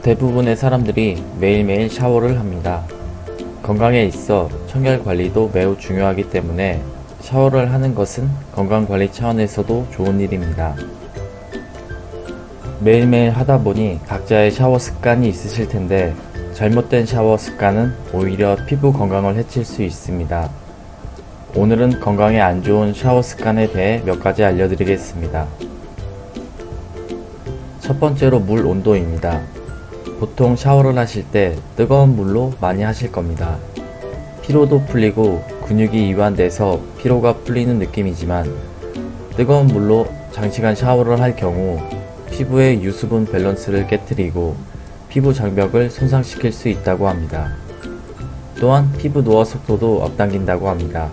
대부분의 사람들이 매일매일 샤워를 합니다. 건강에 있어 청결 관리도 매우 중요하기 때문에 샤워를 하는 것은 건강관리 차원에서도 좋은 일입니다. 매일매일 하다 보니 각자의 샤워 습관이 있으실 텐데 잘못된 샤워 습관은 오히려 피부 건강을 해칠 수 있습니다. 오늘은 건강에 안 좋은 샤워 습관에 대해 몇 가지 알려드리겠습니다. 첫 번째로 물 온도입니다. 보통 샤워를 하실 때 뜨거운 물로 많이 하실 겁니다. 피로도 풀리고 근육이 이완돼서 피로가 풀리는 느낌이지만 뜨거운 물로 장시간 샤워를 할 경우 피부의 유수분 밸런스를 깨트리고 피부 장벽을 손상시킬 수 있다고 합니다. 또한 피부 노화 속도도 앞당긴다고 합니다.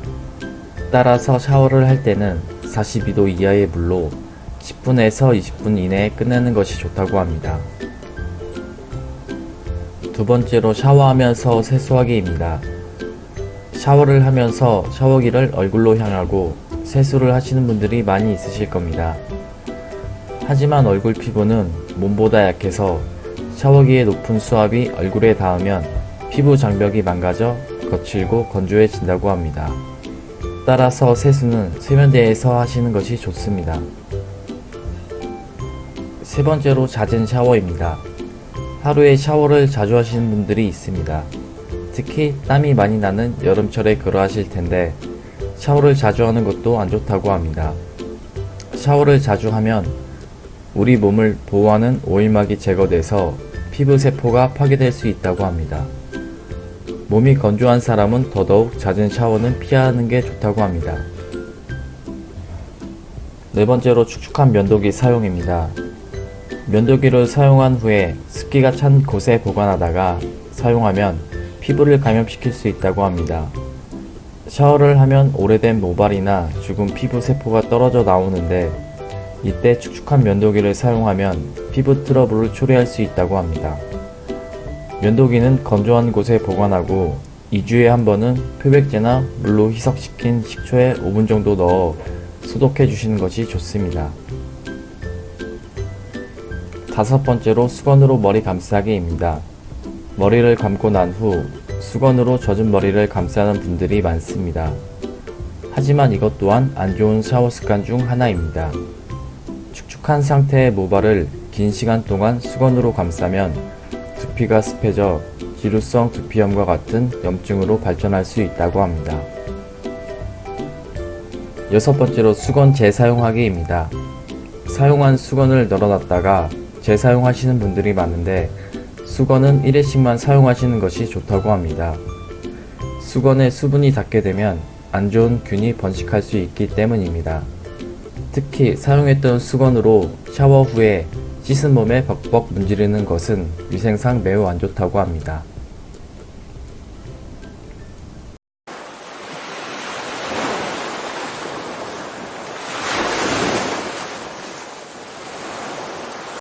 따라서 샤워를 할 때는 42도 이하의 물로 10분에서 20분 이내에 끝내는 것이 좋다고 합니다. 두 번째로 샤워하면서 세수하기입니다. 샤워를 하면서 샤워기를 얼굴로 향하고 세수를 하시는 분들이 많이 있으실 겁니다. 하지만 얼굴 피부는 몸보다 약해서 샤워기의 높은 수압이 얼굴에 닿으면 피부 장벽이 망가져 거칠고 건조해진다고 합니다. 따라서 세수는 세면대에서 하시는 것이 좋습니다. 세 번째로 잦은 샤워입니다. 하루에 샤워를 자주 하시는 분들이 있습니다. 특히 땀이 많이 나는 여름철에 그러하실 텐데 샤워를 자주 하는 것도 안 좋다고 합니다. 샤워를 자주 하면 우리 몸을 보호하는 오일막이 제거돼서 피부 세포가 파괴될 수 있다고 합니다. 몸이 건조한 사람은 더더욱 잦은 샤워는 피하는 게 좋다고 합니다. 네 번째로 축축한 면도기 사용입니다. 면도기를 사용한 후에 습기가 찬 곳에 보관하다가 사용하면 피부를 감염시킬 수 있다고 합니다. 샤워를 하면 오래된 모발이나 죽은 피부 세포가 떨어져 나오는데 이때 축축한 면도기를 사용하면 피부 트러블을 초래할 수 있다고 합니다. 면도기는 건조한 곳에 보관하고 2주에 한 번은 표백제나 물로 희석시킨 식초에 5분 정도 넣어 소독해 주시는 것이 좋습니다. 다섯 번째로 수건으로 머리 감싸기입니다. 머리를 감고 난 후 수건으로 젖은 머리를 감싸는 분들이 많습니다. 하지만 이것 또한 안 좋은 샤워 습관 중 하나입니다. 축축한 상태의 모발을 긴 시간 동안 수건으로 감싸면 두피가 습해져 지루성 두피염과 같은 염증으로 발전할 수 있다고 합니다. 여섯 번째로 수건 재사용하기입니다. 사용한 수건을 널어놨다가 재사용하시는 분들이 많은데 수건은 1회씩만 사용하시는 것이 좋다고 합니다. 수건에 수분이 닿게 되면 안 좋은 균이 번식할 수 있기 때문입니다. 특히 사용했던 수건으로 샤워 후에 씻은 몸에 벅벅 문지르는 것은 위생상 매우 안 좋다고 합니다.